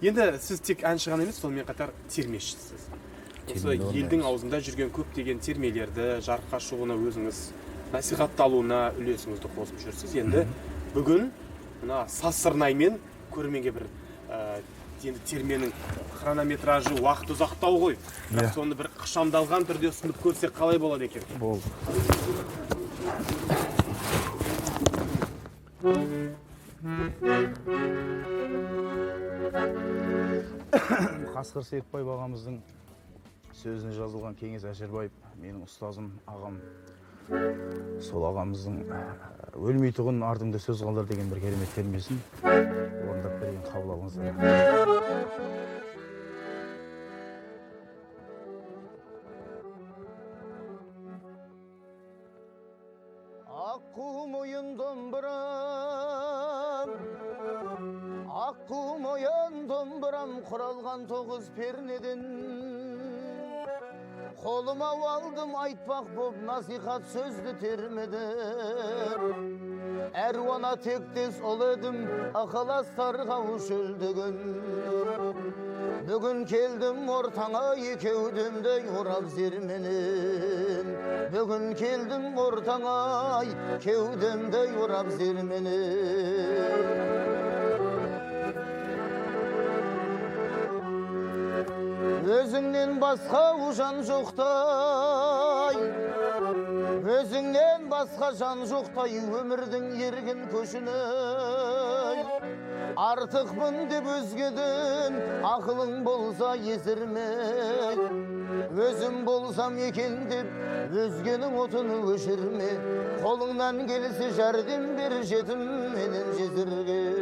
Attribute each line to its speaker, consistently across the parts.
Speaker 1: Енді сіз тек әнші ғана емес, сонымен қатар термешісіз. Осы елдің аузында жүрген көптеген термелерді жарыққа шығуына өзіңіз насихатталуына үлесіңізді қосып жүрсіз. Енді бүгін мына Сазсырнаймен көрерменге бір енді терменің хронометражы уақыт ұзақтау ғой. Бірақ соны бір ықшамдалған түрде ұсынып көрсек қалай болады екен?
Speaker 2: Болды. Қасқыр Серікбаев ағамыздың сөзіне жазылған Кеңес Әшірбаев менің ұстазым, ағам. Сол ағамыздың өлмейтұғын артыңда сөз қалдыр деген бір керемет термесін орындап берген, қабыл алыңыздар. Аққу мойын домбырам, аққу мойын домбырам, құралған 9 пернеден. Қолыма алдым айтпақ боп насихат сөзді термеден. Әруана тектес ол едім, ақыластарға шөлдеген. Бүгін келдім ортаңа екеудемдей орап зерменен. Бүгін келдім ортаңа кеудемдей орап зерменен. Өзіңнен басқа жан жоқтай, өзіңнен басқа жан жоқтай, өмірдің ерген көшіні. Артықпын деп өзгеден, ақылың болса есірме. Өзім болсам екен деп, өзгенің отыны өшірме. Қолыңнан келсе жәрдем бер, жетім менен жесірген.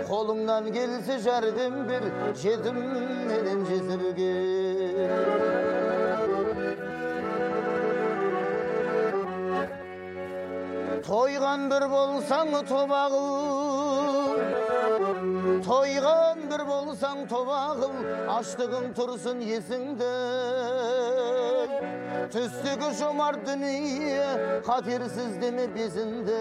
Speaker 2: Қолыңнан келсе жәрдем бер, жетім менен жесірген. Тойған бір болсаң тобағыл, тойған бір болсаң тобағыл, аштығың тұрсын есіңде. Түстегі жомарт дүние, қатерсіз деме безінде.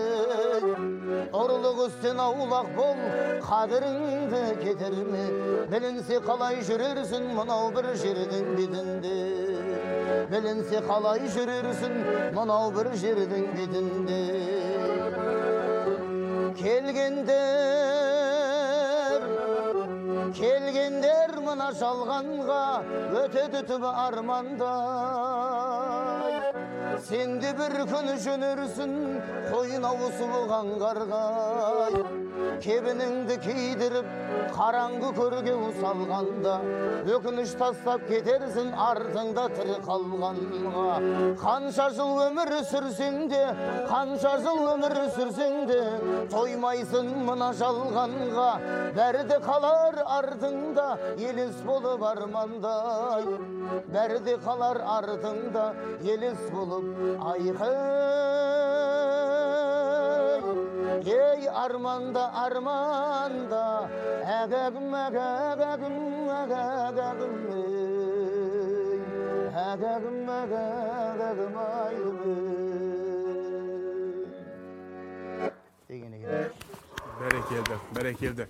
Speaker 2: Ұрлық үстен аулақ бол, қадіріңді кетірме. Білінсе қалай жүрерсің мынау бір жердің бетінде. Білінсе қалай жүрерсің мынау бір жердің бетінде. Келгендер мына жалғанға өтеді түбі армандай. Сенде бір күн жөнерсің қойын ауысуған қарғай. Кебініңді кейдіріп қараңғы көрге салғанда, өкініш тастап кетерсің артыңда тірі қалғанға. Қанша жыл өмір сүрсең де, қанша жыл өмір сүрсең де, тоймайсың мына жалғанға. Бәрі де қалар артыңда елес болып армандай. Бәрі де қалар артыңда елес болып айқай. Ей арманда, арманда, әгәгім, әгәгім, әгәгім, әгәгім, әгәгім, айым. Деген екен.
Speaker 1: Бәрекелді, бәрекелді.